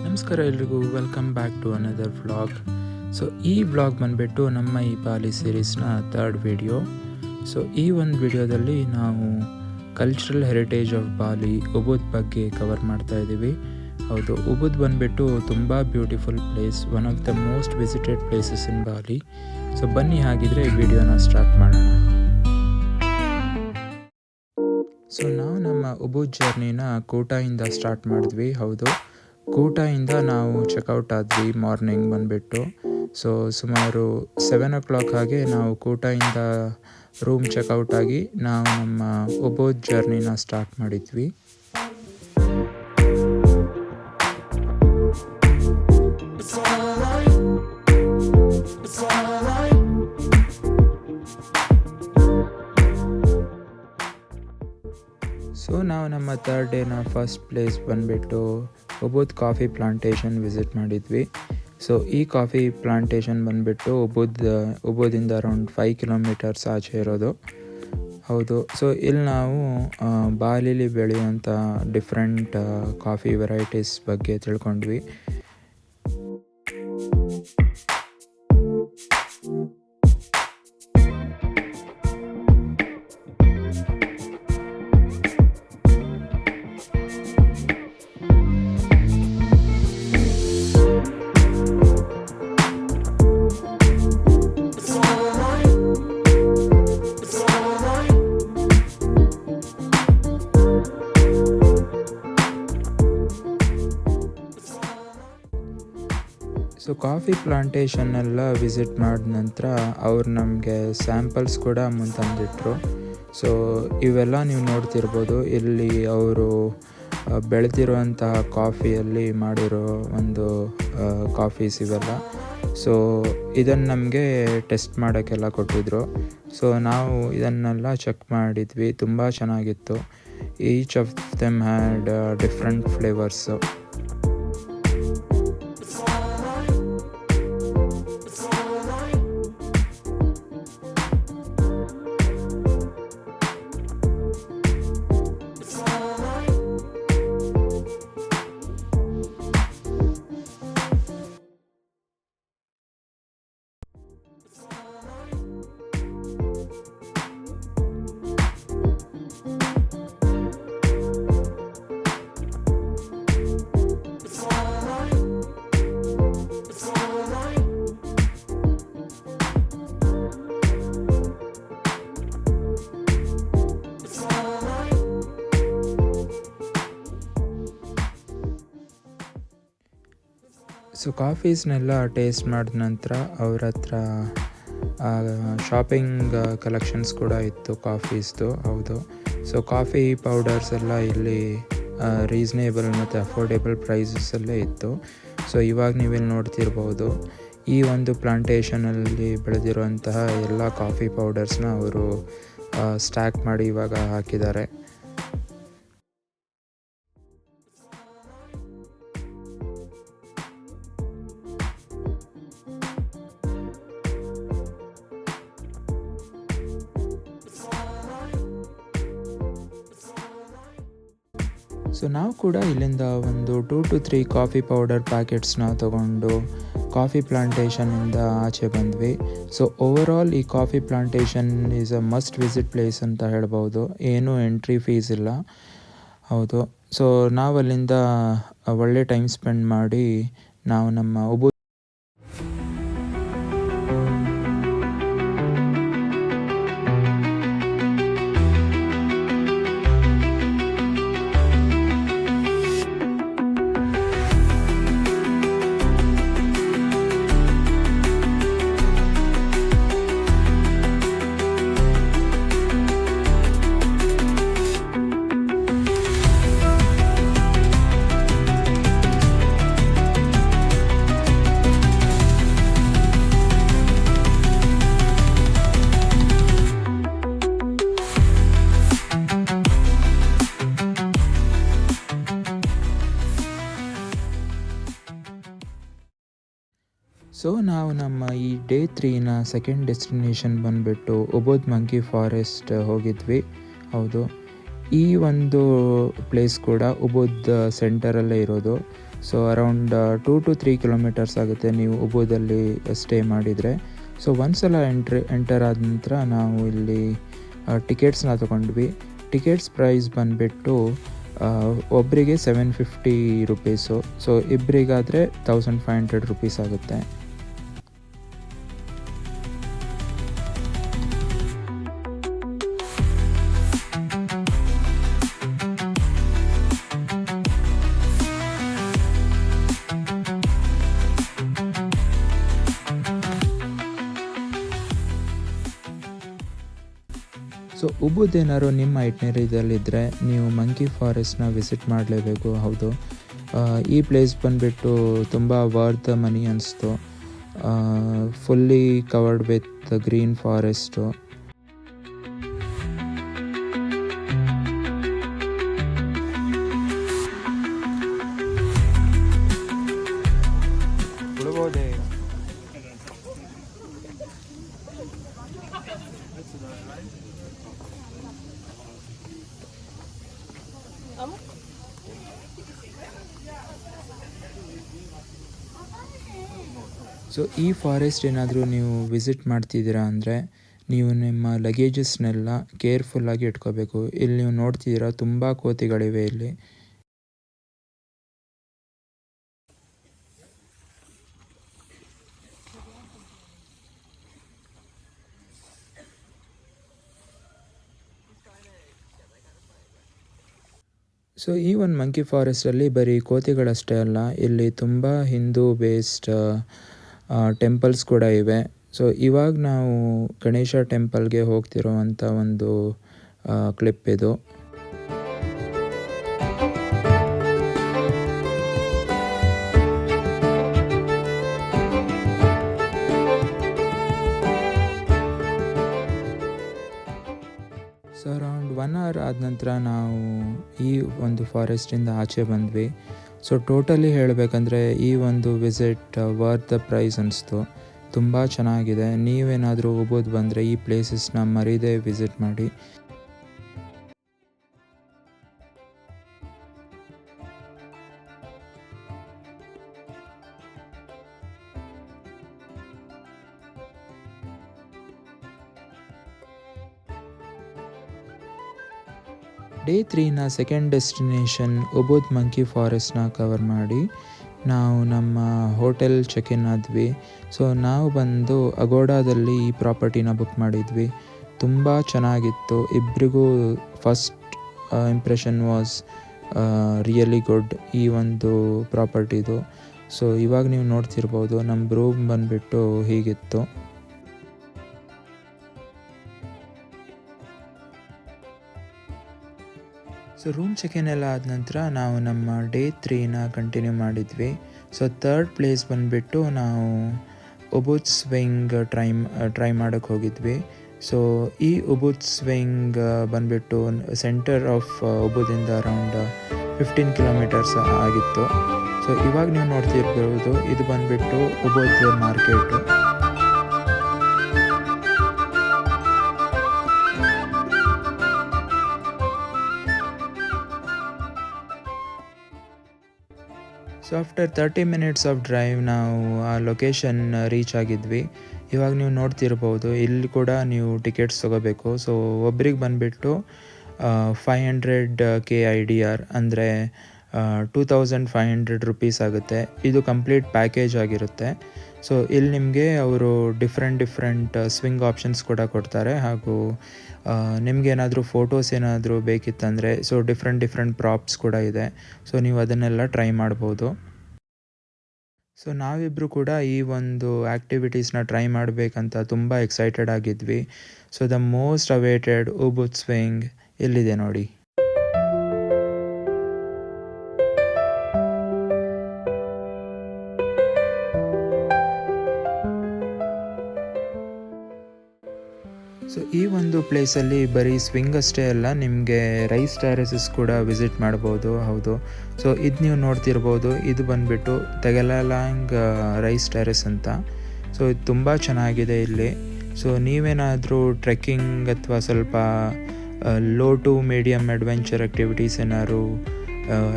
ನಮಸ್ಕಾರ ಎಲ್ರಿಗೂ, welcome back to another vlog. So ಈ ವ್ಲಾಗ್ ಬಂದುಬಿಟ್ಟು ನಮ್ಮ ಈ ಬಾಲಿ ಸೀರೀಸ್ನ ಥರ್ಡ್ ವಿಡಿಯೋ. ಸೊ ಈ ಒಂದು ವಿಡಿಯೋದಲ್ಲಿ ನಾವು cultural heritage of Bali Ubud ಬಗ್ಗೆ ಕವರ್ ಮಾಡ್ತಾ ಇದ್ದೀವಿ. ಹೌದು, ಉಬುದ್ ಬಂದುಬಿಟ್ಟು ತುಂಬ beautiful place, one of the most visited places in Bali. So ಬನ್ನಿ ಹಾಗಿದ್ರೆ ಈ ವಿಡಿಯೋನ ಸ್ಟಾರ್ಟ್ ಮಾಡೋಣ. ಸೊ ನಾವು ನಮ್ಮ ಉಬುದ್ ಜರ್ನಿನ ಕೋಟಾಯಿಂದ ಸ್ಟಾರ್ಟ್ ಮಾಡಿದ್ವಿ. ಹೌದು, ಕೋಟಾಯಿಂದ ನಾವು ಚೆಕ್ಔಟ್ ಆದ್ವಿ ಮಾರ್ನಿಂಗ್ ಬಂದುಬಿಟ್ಟು. ಸೊ ಸುಮಾರು 7 o'clock ಹಾಗೆ ನಾವು ಕೋಟಾಯಿಂದ ರೂಮ್ ಚೆಕ್ಔಟ್ ಆಗಿ ನಾವು ನಮ್ಮ ಉಬುದ್ ಜರ್ನಿನ ಸ್ಟಾರ್ಟ್ ಮಾಡಿದ್ವಿ. ಸೊ ನಾವು ನಮ್ಮ ಥರ್ಡ್ ಡೇನ ಫಸ್ಟ್ ಪ್ಲೇಸ್ ಬಂದುಬಿಟ್ಟು ಉಬುದ್ ಕಾಫಿ ಪ್ಲಾಂಟೇಶನ್ ವಿಸಿಟ್ ಮಾಡಿದ್ವಿ. ಸೊ ಈ ಕಾಫಿ ಪ್ಲಾಂಟೇಶನ್ ಬಂದುಬಿಟ್ಟು ಉಬುದಿಂದ ಅರೌಂಡ್ 5 kilometers ಆಚೆ ಇರೋದು. ಹೌದು, ಸೊ ಇಲ್ಲಿ ನಾವು ಬಾಲಿಲಿ ಬೆಳೆಯುವಂಥ ಡಿಫ್ರೆಂಟ್ ಕಾಫಿ ವೆರೈಟೀಸ್ ಬಗ್ಗೆ ತಿಳ್ಕೊಂಡ್ವಿ. ಸೊ ಕಾಫಿ ಪ್ಲಾಂಟೇಶನ್ನೆಲ್ಲ ವಿಸಿಟ್ ಮಾಡಿದ ನಂತರ ಅವ್ರು ನಮಗೆ ಸ್ಯಾಂಪಲ್ಸ್ ಕೂಡ ಮುಂತಂದಿಟ್ರು. ಸೊ ಇವೆಲ್ಲ ನೀವು ನೋಡ್ತಿರ್ಬೋದು, ಇಲ್ಲಿ ಅವರು ಬೆಳೆದಿರುವಂತಹ ಕಾಫಿಯಲ್ಲಿ ಮಾಡಿರೋ ಒಂದು ಕಾಫೀಸ್ ಇವೆಲ್ಲ. ಸೊ ಇದನ್ನು ನಮಗೆ ಟೆಸ್ಟ್ ಮಾಡೋಕ್ಕೆಲ್ಲ ಕೊಟ್ಟಿದ್ದರು. ಸೊ ನಾವು ಇದನ್ನೆಲ್ಲ ಚೆಕ್ ಮಾಡಿದ್ವಿ, ತುಂಬ ಚೆನ್ನಾಗಿತ್ತು. Each of them had different flavours. So ಕಾಫೀಸ್ನೆಲ್ಲ ಟೇಸ್ಟ್ ಮಾಡಿದ ನಂತರ ಅವ್ರ ಹತ್ರ ಶಾಪಿಂಗ್ ಕಲೆಕ್ಷನ್ಸ್ ಕೂಡ ಇತ್ತು ಕಾಫೀಸ್ದು. ಹೌದು, ಸೊ ಕಾಫಿ ಪೌಡರ್ಸ್ ಎಲ್ಲ ಇಲ್ಲಿ ರೀಸ್ನೇಬಲ್ ಮತ್ತು ಅಫೋರ್ಡೆಬಲ್ ಪ್ರೈಸಸಲ್ಲೇ ಇತ್ತು. ಸೊ ಇವಾಗ ನೀವಿಲ್ಲಿ ನೋಡ್ತಿರ್ಬೋದು, ಈ ಒಂದು ಪ್ಲಾಂಟೇಶನಲ್ಲಿ ಬೆಳೆದಿರುವಂತಹ ಎಲ್ಲ ಕಾಫಿ ಪೌಡರ್ಸ್ನ ಅವರು ಸ್ಟ್ಯಾಕ್ ಮಾಡಿ ಇವಾಗ ಹಾಕಿದ್ದಾರೆ. ಸೊ ನಾವು ಕೂಡ ಇಲ್ಲಿಂದ ಒಂದು 2 to 3 ಕಾಫಿ ಪೌಡರ್ ಪ್ಯಾಕೆಟ್ಸ್ನ ತೊಗೊಂಡು ಕಾಫಿ ಪ್ಲಾಂಟೇಶನಿಂದ ಆಚೆ ಬಂದ್ವಿ. ಸೊ ಓವರಾಲ್ ಈ coffee plantation is a must visit place ಅಂತ ಹೇಳ್ಬೋದು. ಏನೂ ಎಂಟ್ರಿ ಫೀಸ್ ಇಲ್ಲ. ಹೌದು, ಸೊ ನಾವಲ್ಲಿಂದ ಒಳ್ಳೆ ಟೈಮ್ ಸ್ಪೆಂಡ್ ಮಾಡಿ ನಾವು ನಮ್ಮ ಉಬುದ್ ಸೊ ನಾವು ನಮ್ಮ ಈ ಡೇ 3ನ ಸೆಕೆಂಡ್ ಡೆಸ್ಟಿನೇಷನ್ ಬಂದುಬಿಟ್ಟು ಉಬುದ್ ಮಂಕಿ ಫಾರೆಸ್ಟ್ ಹೋಗಿದ್ವಿ. ಹೌದು, ಈ ಒಂದು ಪ್ಲೇಸ್ ಕೂಡ ಉಬುದ್ ಸೆಂಟರಲ್ಲೇ ಇರೋದು. ಸೊ ಅರೌಂಡ್ 2 to 3 ಕಿಲೋಮೀಟರ್ಸ್ ಆಗುತ್ತೆ ನೀವು ಉಬುದಲ್ಲಿ ಸ್ಟೇ ಮಾಡಿದರೆ. ಸೊ ಒಂದ್ಸಲ ಎಂಟರ್ ಆದ ನಂತರ ನಾವು ಇಲ್ಲಿ ಟಿಕೆಟ್ಸ್ನ ತೊಗೊಂಡ್ವಿ. ಟಿಕೆಟ್ಸ್ ಪ್ರೈಸ್ ಬಂದುಬಿಟ್ಟು ಒಬ್ಬರಿಗೆ 750 ರುಪೀಸು. ಸೊ ಇಬ್ಬರಿಗಾದರೆ 1500 ರುಪೀಸ್ ಆಗುತ್ತೆ. ಸೊ ಉಬುದ್ ಏನಾದ್ರು ನಿಮ್ಮ ಐಟ್ನರಿದಲ್ಲಿದ್ದರೆ ನೀವು ಮಂಕಿ ಫಾರೆಸ್ಟ್ನ ವಿಸಿಟ್ ಮಾಡಲೇಬೇಕು. ಹೌದು, ಈ ಪ್ಲೇಸ್ ಬಂದುಬಿಟ್ಟು ತುಂಬ ವರ್ತ್ ದ ಮನಿ ಅನಿಸ್ತು. Fully covered with green forest. So ಈ ಫಾರೆಸ್ಟ್ ಏನಾದರೂ ನೀವು ವಿಸಿಟ್ ಮಾಡ್ತಿದ್ದೀರಾ ಅಂದರೆ ನೀವು ನಿಮ್ಮ ಲಗೇಜಸ್ನೆಲ್ಲ ಕೇರ್ಫುಲ್ಲಾಗಿ ಇಟ್ಕೋಬೇಕು. ಇಲ್ಲಿ ನೀವು ನೋಡ್ತಿದ್ದೀರಾ ತುಂಬ ಕೋತಿಗಳಿವೆ ಇಲ್ಲಿ. ಸೊ ಈ ಒಂದು ಮಂಕಿ ಫಾರೆಸ್ಟಲ್ಲಿ ಬರೀ ಕೋತಿಗಳಷ್ಟೇ ಅಲ್ಲ, ಇಲ್ಲಿ ತುಂಬ ಹಿಂದೂ ಬೇಸ್ಡ್ ಟೆಂಪಲ್ಸ್ ಕೂಡ ಇವೆ. ಸೊ ಇವಾಗ ನಾವು ಗಣೇಶ ಟೆಂಪಲ್ಗೆ ಹೋಗ್ತಿರೋವಂಥ ಒಂದು ಕ್ಲಿಪ್ ಇದು. ಸೊ ಅರೌಂಡ್ 1 hour ಆದ ನಂತರ ನಾವು ಈ ಒಂದು ಫಾರೆಸ್ಟಿಂದ ಆಚೆ ಬಂದ್ವಿ. ಸೊ ಟೋಟಲಿ ಹೇಳಬೇಕಂದ್ರೆ ಈ ಒಂದು ವಿಸಿಟ್ ವರ್ತ್ ದ ಪ್ರೈಸ್ ಅನಿಸ್ತು. ತುಂಬ ಚೆನ್ನಾಗಿದೆ. ನೀವೇನಾದರೂ ಉಬುದ್ ಬಂದರೆ ಈ ಪ್ಲೇಸಸ್ನ ಮರೀದೇ ವಿಸಿಟ್ ಮಾಡಿ. ಡೇ 3ನ ಸೆಕೆಂಡ್ ಡೆಸ್ಟಿನೇಷನ್ ಉಬುದ್ ಮಂಕಿ ಫಾರೆಸ್ಟ್ನ ಕವರ್ ಮಾಡಿ ನಾವು ನಮ್ಮ ಹೋಟೆಲ್ ಚೆಕ್ ಇನ್ ಆದ್ವಿ. ಸೊ ನಾವು ಬಂದು ಅಗೋಡಾದಲ್ಲಿ ಈ ಪ್ರಾಪರ್ಟಿನ ಬುಕ್ ಮಾಡಿದ್ವಿ. ತುಂಬ ಚೆನ್ನಾಗಿತ್ತು. ಇಬ್ಬರಿಗೂ first impression was really good ಈ ಒಂದು ಪ್ರಾಪರ್ಟಿದು. ಸೊ ಇವಾಗ ನೀವು ನೋಡ್ತಿರ್ಬೋದು ನಮ್ಮ ರೂಮ್ ಬಂದುಬಿಟ್ಟು ಹೀಗಿತ್ತು. ಸೊ ರೂಮ್ ಚೆಕ್ ಇನ್ ಎಲ್ಲ ಆದ ನಂತರ ನಾವು ನಮ್ಮ ಡೇ 3ನ ಕಂಟಿನ್ಯೂ ಮಾಡಿದ್ವಿ. ಸೊ ಥರ್ಡ್ ಪ್ಲೇಸ್ ಬಂದುಬಿಟ್ಟು ನಾವು ಉಬುದ್ ಸ್ವಿಂಗ್ ಟ್ರೈ ಮಾಡೋಕ್ಕೆ ಹೋಗಿದ್ವಿ. ಸೊ ಈ ಉಬುದ್ ಸ್ವಿಂಗ್ ಬಂದುಬಿಟ್ಟು ಸೆಂಟರ್ ಆಫ್ ಉಬುದಿಂದ ಅರೌಂಡ್ 15 ಕಿಲೋಮೀಟರ್ಸ್ ಆಗಿತ್ತು. ಸೊ ಇವಾಗ ನೀವು ನೋಡ್ತಿರ್ಬೋದು ಇದು ಬಂದುಬಿಟ್ಟು Ubud market. So after 30 minutes of drive ನಾವು ಆ ಲೊಕೇಶನ್ ರೀಚ್ ಆಗಿದ್ವಿ. ಇವಾಗ ನೀವು ನೋಡ್ತಿರ್ಬೋದು ಇಲ್ಲಿ ಕೂಡ ನೀವು ಟಿಕೆಟ್ಸ್ ತೊಗೋಬೇಕು. ಸೊ ಒಬ್ರಿಗೆ ಬಂದುಬಿಟ್ಟು 500 KIDR ಅಂದರೆ 2500 ರುಪೀಸ್ ಆಗುತ್ತೆ. ಇದು ಕಂಪ್ಲೀಟ್ ಪ್ಯಾಕೇಜ್ ಆಗಿರುತ್ತೆ. ಸೊ ಇಲ್ಲಿ ನಿಮಗೆ ಅವರು ಡಿಫ್ರೆಂಟ್ ಸ್ವಿಂಗ್ ಆಪ್ಷನ್ಸ್ ಕೂಡ ಕೊಡ್ತಾರೆ. ಹಾಗೂ ನಿಮಗೇನಾದರೂ ಫೋಟೋಸ್ ಏನಾದರೂ ಬೇಕಿತ್ತಂದರೆ ಸೊ ಡಿಫ್ರೆಂಟ್ ಪ್ರಾಪ್ಸ್ ಕೂಡ ಇದೆ. ಸೊ ನೀವು ಅದನ್ನೆಲ್ಲ ಟ್ರೈ ಮಾಡ್ಬೋದು. ಸೊ ನಾವಿಬ್ಬರು ಕೂಡ ಈ ಒಂದು ಆ್ಯಕ್ಟಿವಿಟೀಸ್ನ ಟ್ರೈ ಮಾಡಬೇಕಂತ ತುಂಬ ಎಕ್ಸೈಟೆಡ್ ಆಗಿದ್ವಿ. So the most awaited Ubud swing ಇಲ್ಲಿದೆ ನೋಡಿ. ಸೊ ಈ ಒಂದು ಪ್ಲೇಸಲ್ಲಿ ಬರೀ ಸ್ವಿಂಗ್ ಅಷ್ಟೇ ಅಲ್ಲ, ನಿಮಗೆ ರೈಸ್ ಟೆರೆಸಸ್ ಕೂಡ ವಿಸಿಟ್ ಮಾಡ್ಬೋದು. ಹೌದು, ಸೊ ಇದು ನೀವು ನೋಡ್ತಿರ್ಬೋದು, ಇದು ಬಂದುಬಿಟ್ಟು ತೆಗಲಾಲಾಂಗ್ ರೈಸ್ ಟೆರೆಸ್ ಅಂತ. ಸೊ ಇದು ತುಂಬ ಚೆನ್ನಾಗಿದೆ ಇಲ್ಲಿ. ಸೊ ನೀವೇನಾದರೂ ಟ್ರೆಕ್ಕಿಂಗ್ ಅಥವಾ ಸ್ವಲ್ಪ low to medium adventure activities ಏನಾದ್ರು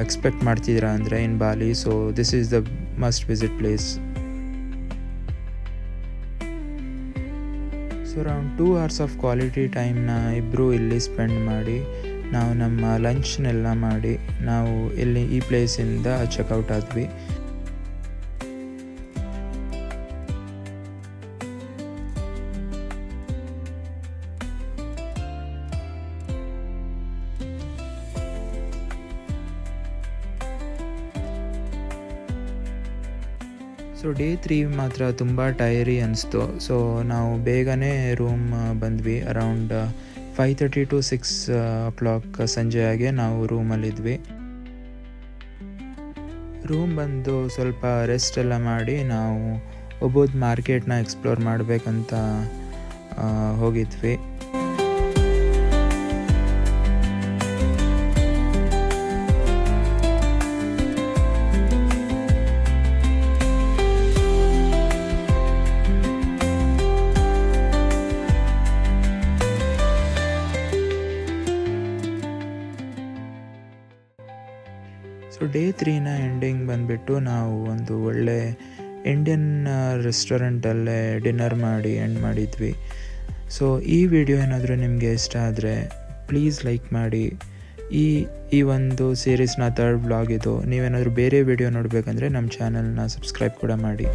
ಎಕ್ಸ್ಪೆಕ್ಟ್ ಮಾಡ್ತಿದ್ದೀರಾ ಅಂದರೆ in Bali, so this is the must visit place. So around 2 hours of quality ಟೈಮ್ನ ಇಬ್ಬರು ಇಲ್ಲಿ ಸ್ಪೆಂಡ್ ಮಾಡಿ ನಾವು ನಮ್ಮ ಲಂಚ್ನೆಲ್ಲ ಮಾಡಿ ನಾವು ಇಲ್ಲಿ ಈ ಪ್ಲೇಸಿಂದ ಚೆಕ್ಔಟ್ ಆದ್ವಿ. ಸೊ ಡೇ 3 ಮಾತ್ರ ತುಂಬ ಟೈರಿ ಅನಿಸ್ತು. ಸೊ ನಾವು ಬೇಗನೆ ರೂಮ್ ಬಂದ್ವಿ. ಅರೌಂಡ್ 5:30 to 6 o'clock ಸಂಜೆಯಾಗೆ ನಾವು ರೂಮಲ್ಲಿದ್ವಿ. ರೂಮ್ ಬಂದು ಸ್ವಲ್ಪ ರೆಸ್ಟ್ ಎಲ್ಲ ಮಾಡಿ ನಾವು ಒಬೋದ್ ಮಾರ್ಕೆಟ್ನ ಎಕ್ಸ್ಪ್ಲೋರ್ ಮಾಡಬೇಕಂತ ಹೋಗಿದ್ವಿ. ಸೊ ಡೇ 3ನ ಎಂಡಿಂಗ್ ಬಂದುಬಿಟ್ಟು ನಾವು ಒಂದು ಒಳ್ಳೆ ಇಂಡಿಯನ್ ರೆಸ್ಟೋರೆಂಟಲ್ಲೇ ಡಿನ್ನರ್ ಮಾಡಿ ಎಂಡ್ ಮಾಡಿದ್ವಿ. ಸೊ ಈ ವಿಡಿಯೋ ಏನಾದರೂ ನಿಮಗೆ ಇಷ್ಟ ಆದರೆ ಪ್ಲೀಸ್ ಲೈಕ್ ಮಾಡಿ. ಈ ಒಂದು ಸೀರೀಸ್ನ 3rd ವ್ಲಾಗ್ ಇದು. ನೀವೇನಾದರೂ ಬೇರೆ ವಿಡಿಯೋ ನೋಡಬೇಕಂದ್ರೆ ನಮ್ಮ ಚಾನಲ್ನ ಸಬ್ಸ್ಕ್ರೈಬ್ ಕೂಡ ಮಾಡಿ.